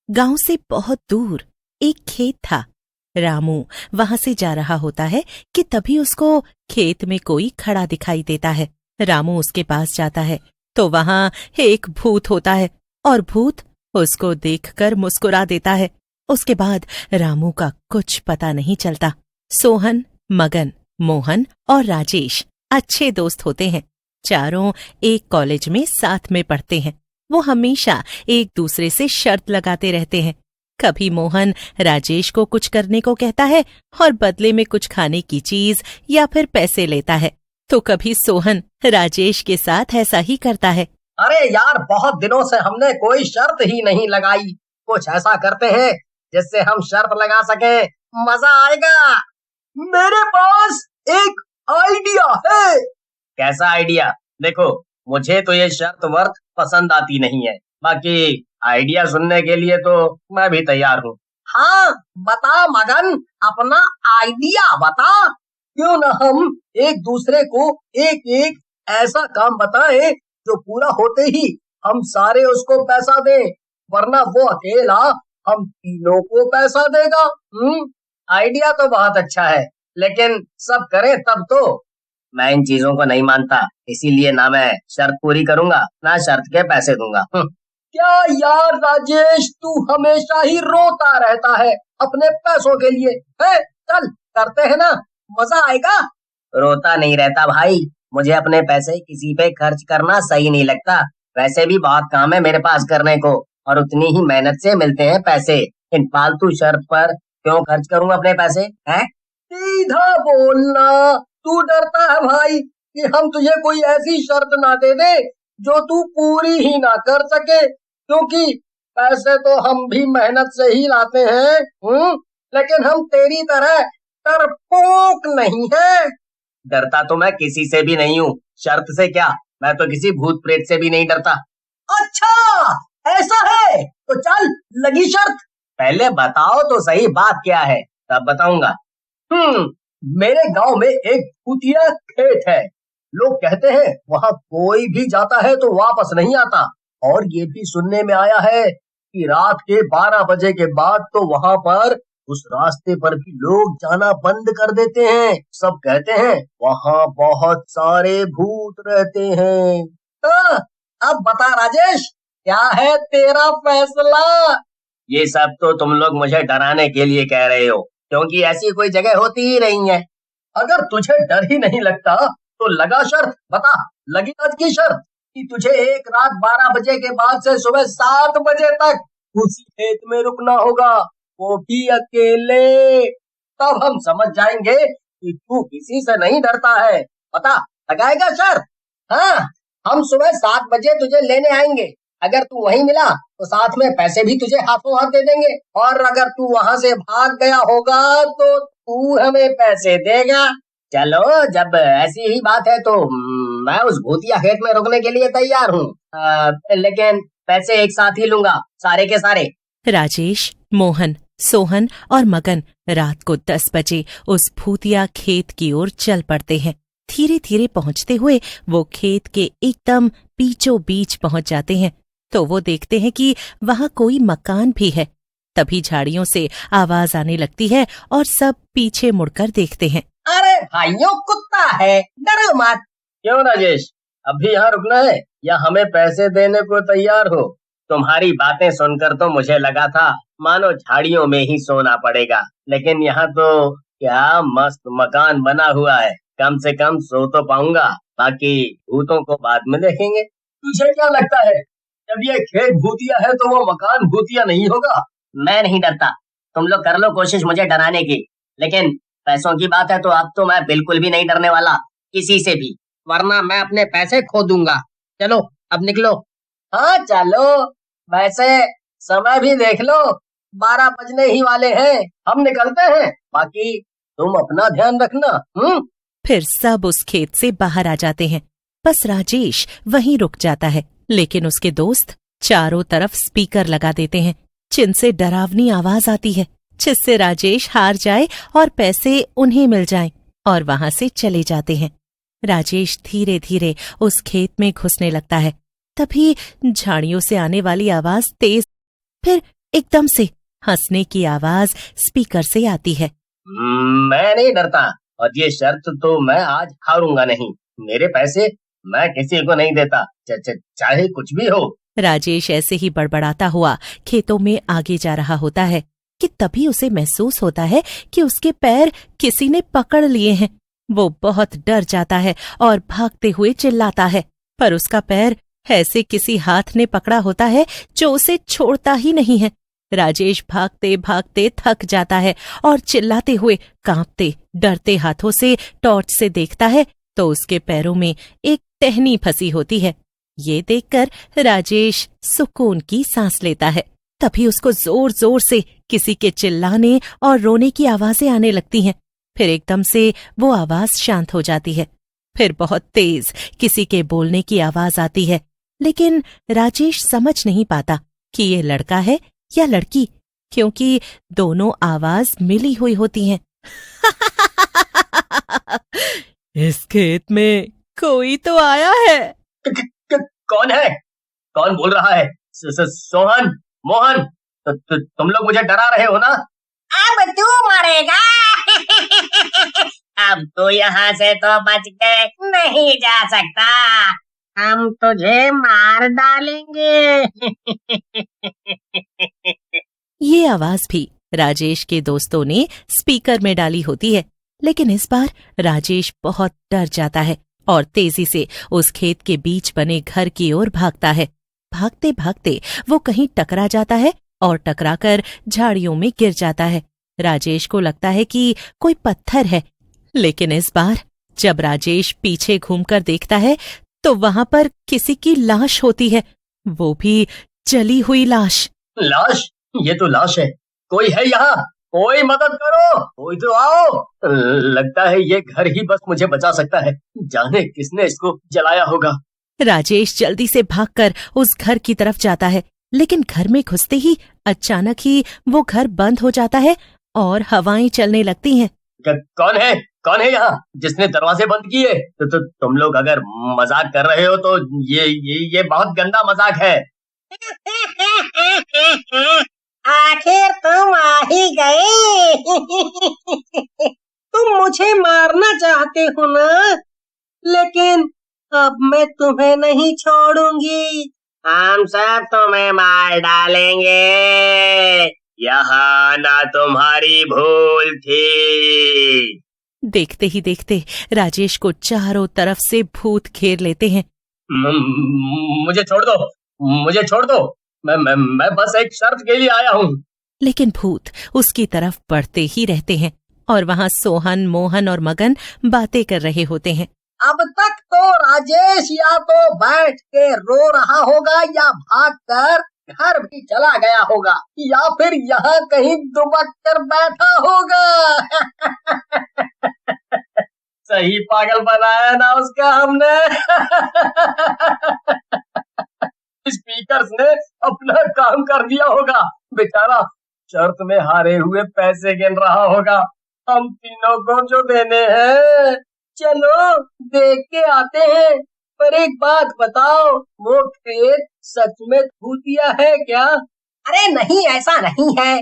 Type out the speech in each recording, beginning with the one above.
गांव से बहुत दूर एक खेत था। रामू वहां से जा रहा होता है कि तभी उसको खेत में कोई खड़ा दिखाई देता है। रामू उसके पास जाता है तो वहां एक भूत होता है और भूत उसको देखकर मुस्कुरा देता है। उसके बाद रामू का कुछ पता नहीं चलता। सोहन, मगन, मोहन और राजेश अच्छे दोस्त होते हैं। चारों एक कॉलेज में साथ में पढ़ते हैं। वो हमेशा एक दूसरे से शर्त लगाते रहते हैं। कभी मोहन राजेश को कुछ करने को कहता है और बदले में कुछ खाने की चीज या फिर पैसे लेता है, तो कभी सोहन राजेश के साथ ऐसा ही करता है। अरे यार, बहुत दिनों से हमने कोई शर्त ही नहीं लगाई। कुछ ऐसा करते हैं जिससे हम शर्त लगा सके, मजा आएगा। मेरे पास एक आइडिया है। कैसा आइडिया? देखो, मुझे तो ये शर्त वर्त पसंद आती नहीं है, बाकी आइडिया सुनने के लिए तो मैं भी तैयार हूँ। हाँ बता मगन, अपना आइडिया बता। क्यों न हम एक दूसरे को एक एक ऐसा काम बताएं जो पूरा होते ही हम सारे उसको पैसा दें, वरना वो अकेला हम तीनों को पैसा देगा। आइडिया तो बहुत अच्छा है, लेकिन सब करें तब तो। मैं इन चीजों को नहीं मानता, इसीलिए ना मैं शर्त पूरी करूंगा ना शर्त के पैसे दूंगा। क्या यार राजेश, तू हमेशा ही रोता रहता है अपने पैसों के लिए। है, चल करते हैं ना, मजा आएगा। रोता नहीं रहता भाई, मुझे अपने पैसे किसी पे खर्च करना सही नहीं लगता। वैसे भी बहुत काम है मेरे पास करने को, और उतनी ही मेहनत से मिलते हैं पैसे। इन फालतू शर्त पर क्यों खर्च करूंगा अपने पैसे? हैं? सीधा बोलना। तू डरता है भाई कि हम तुझे कोई ऐसी शर्त ना दे दे जो तू पूरी ही ना कर सके, क्योंकि पैसे तो हम भी मेहनत से ही लाते हैं। लेकिन हम तेरी तरह डरपोक नहीं है। डरता तो मैं किसी से भी नहीं हूँ, शर्त से क्या, मैं तो किसी भूत प्रेत से भी नहीं डरता। अच्छा ऐसा है तो चल लगी शर्त। पहले बताओ तो सही बात क्या है, तब बताऊंगा। मेरे गांव में एक भूतिया खेत है। लोग कहते हैं वहां कोई भी जाता है तो वापस नहीं आता, और ये भी सुनने में आया है कि रात के 12 बजे के बाद तो वहां पर उस रास्ते पर भी लोग जाना बंद कर देते हैं। सब कहते हैं वहां बहुत सारे भूत रहते हैं। अब बता राजेश, क्या है तेरा फैसला? ये सब तो तुम लोग मुझे डराने के लिए कह रहे हो, क्योंकि ऐसी कोई जगह होती ही नहीं है। अगर तुझे डर ही नहीं लगता तो लगा शर्त। बता, लगी आज की शर्त कि तुझे एक रात 12 बजे के बाद से सुबह 7 बजे तक उसी खेत में रुकना होगा, वो भी अकेले। तब हम समझ जाएंगे कि तू किसी से नहीं डरता है। पता लगाएगा शर्त? हाँ, हम सुबह 7 बजे तुझे लेने आएंगे। अगर तू वहीं मिला तो साथ में पैसे भी तुझे हाथों हाथ दे देंगे, और अगर तू वहां से भाग गया होगा तो तू हमें पैसे देगा। चलो, जब ऐसी ही बात है तो मैं उस भूतिया खेत में रुकने के लिए तैयार हूँ, लेकिन पैसे एक साथ ही लूंगा, सारे के सारे। राजेश, मोहन, सोहन और मगन रात को 10 बजे उस भूतिया खेत की ओर चल पड़ते हैं। धीरे धीरे पहुंचते हुए वो खेत के एकदम बीचों बीच पहुंच जाते हैं तो वो देखते हैं कि वहां कोई मकान भी है। तभी झाड़ियों से आवाज आने लगती है और सब पीछे मुड़कर देखते हैं। अरे भाइयों, कुत्ता है, डरो मत। क्यों राजेश, अभी यहाँ रुकना है या हमें पैसे देने को तैयार हो? तुम्हारी बातें सुनकर तो मुझे लगा था मानो झाड़ियों में ही सोना पड़ेगा, लेकिन यहाँ तो क्या मस्त मकान बना हुआ है। कम से कम सो तो पाऊंगा, बाकी भूतों को बाद में देखेंगे। तुझे क्या लगता है, जब ये खेत भूतिया है तो वो मकान भूतिया नहीं होगा? मैं नहीं डरता, तुम लोग कर लो कोशिश मुझे डराने की, लेकिन पैसों की बात है तो अब तो मैं बिल्कुल भी नहीं डरने वाला किसी से भी, वरना मैं अपने पैसे खो दूंगा। चलो अब निकलो। हाँ चलो, वैसे समय भी देख लो, 12 बजने ही वाले हैं। हम निकलते हैं, बाकी तुम अपना ध्यान रखना। फिर सब उस खेत से बाहर आ जाते हैं। बस राजेश वहीं रुक जाता है, लेकिन उसके दोस्त चारों तरफ स्पीकर लगा देते हैं जिनसे डरावनी आवाज आती है, जिससे राजेश हार जाए और पैसे उन्हें मिल जाएं, और वहां से चले जाते हैं। राजेश धीरे धीरे उस खेत में घुसने लगता है। तभी झाड़ियों से आने वाली आवाज तेज, फिर एकदम से हंसने की आवाज स्पीकर से आती है। मैं नहीं डरता, और ये शर्त तो मैं आज हारूंगा नहीं। मेरे पैसे मैं किसी को नहीं देता, चाहे कुछ भी हो। राजेश ऐसे ही बड़बड़ाता हुआ खेतों में आगे जा रहा होता है कि तभी उसे महसूस होता है कि उसके पैर किसी ने पकड़ लिए हैं। वो बहुत डर जाता है और भागते हुए चिल्लाता है, पर उसका पैर ऐसे किसी हाथ ने पकड़ा होता है जो उसे छोड़ता ही नहीं है। राजेश भागते भागते थक जाता है और चिल्लाते हुए कांपते डरते हाथों से टॉर्च से देखता है तो उसके पैरों में एक टहनी फंसी होती है। ये देखकर राजेश सुकून की सांस लेता है। तभी उसको जोर जोर से किसी के चिल्लाने और रोने की आवाजें आने लगती हैं। फिर एकदम से वो आवाज शांत हो जाती है। फिर बहुत तेज किसी के बोलने की आवाज आती है, लेकिन राजेश समझ नहीं पाता कि ये लड़का है या लड़की, क्योंकि दोनों आवाज मिली हुई होती हैं। इस खेत में कोई तो आया है। कौन है? कौन बोल रहा है? सोहन, मोहन, तुम लोग मुझे डरा रहे हो ना? अब तू मरेगा। अब तू यहाँ से तो बच के नहीं जा सकता, हम तुझे मार डालेंगे। ये आवाज भी राजेश के दोस्तों ने स्पीकर में डाली होती है, लेकिन इस बार राजेश बहुत डर जाता है और तेजी से उस खेत के बीच बने घर की ओर भागता है। भागते भागते वो कहीं टकरा जाता है और टकराकर झाड़ियों में गिर जाता है। राजेश को लगता है कि कोई पत्थर है, लेकिन इस बार जब राजेश पीछे घूमकर देखता है तो वहां पर किसी की लाश होती है, वो भी जली हुई लाश। लाश? ये तो लाश है। कोई है यहाँ? कोई मदद करो, कोई तो आओ। लगता है ये घर ही बस मुझे बचा सकता है। जाने किसने इसको जलाया होगा। राजेश जल्दी से भागकर उस घर की तरफ जाता है, लेकिन घर में घुसते ही अचानक ही वो घर बंद हो जाता है और हवाएं चलने लगती हैं। कौन है? कौन है यहाँ जिसने दरवाजे बंद किए? तो तुम लोग अगर मजाक कर रहे हो तो ये बहुत गंदा मजाक है। आखिर तुम आ ही गए। तुम मुझे मारना चाहते हो ना, लेकिन अब मैं तुम्हें नहीं छोड़ूंगी। हम सब तुम्हें मार डालेंगे। यहाँ ना तुम्हारी भूल थी। देखते ही देखते राजेश को चारों तरफ से भूत घेर लेते हैं। मुझे छोड़ दो, मुझे छोड़ दो। मैं बस एक शर्त के लिए आया हूँ। लेकिन भूत उसकी तरफ बढ़ते ही रहते हैं और वहाँ सोहन, मोहन और मगन बातें कर रहे होते हैं। अब तक तो राजेश या तो बैठ के रो रहा होगा या भागकर घर भी चला गया होगा, या फिर यहाँ कहीं दुबक कर बैठा होगा। सही पागल बनाया ना उसका हमने। स्पीकर्स ने अपना काम कर दिया होगा। बेचारा शर्त में हारे हुए पैसे गिन रहा होगा। हम तीनों को जो देने हैं, चलो देख के आते हैं। पर एक बात बताओ, वो खेत सच में भूतिया है क्या? अरे नहीं, ऐसा नहीं है।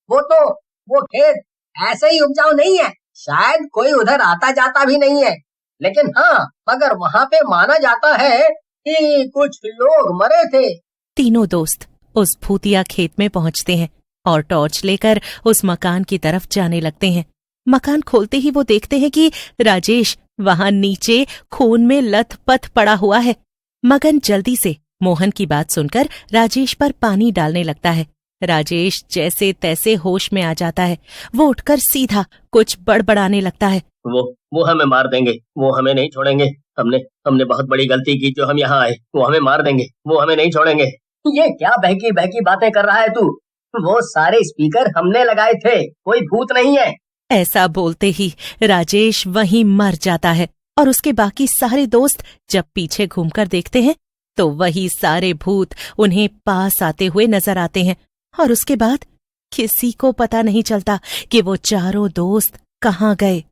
वो खेत ऐसे ही उपजाऊ नहीं है। शायद कोई उधर आता जाता भी नहीं है। लेकिन हाँ, मगर वहाँ पे माना जाता है कि कुछ लोग मरे थे। तीनों दोस्त उस भूतिया खेत में पहुंचते हैं और टॉर्च लेकर उस मकान की तरफ जाने लगते हैं। मकान खोलते ही वो देखते हैं कि राजेश वहां नीचे खून में लथपथ पड़ा हुआ है। मगन जल्दी से मोहन की बात सुनकर राजेश पर पानी डालने लगता है। राजेश जैसे तैसे होश में आ जाता है। वो उठकर सीधा कुछ बड़बड़ाने लगता है। वो हमें मार देंगे, वो हमें नहीं छोड़ेंगे। हमने बहुत बड़ी गलती की जो हम यहाँ आए। वो हमें मार देंगे, वो हमें नहीं छोड़ेंगे। ये क्या बहकी बहकी बातें कर रहा है तू? वो सारे स्पीकर हमने लगाए थे, कोई भूत नहीं है। ऐसा बोलते ही राजेश वहीं मर जाता है और उसके बाकी सारे दोस्त जब पीछे घूमकर देखते हैं तो वही सारे भूत उन्हें पास आते हुए नजर आते हैं। और उसके बाद किसी को पता नहीं चलता कि वो चारों दोस्त कहाँ गए।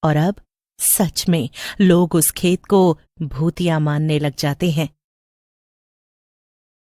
और अब सच में लोग उस खेत को भूतिया मानने लग जाते हैं।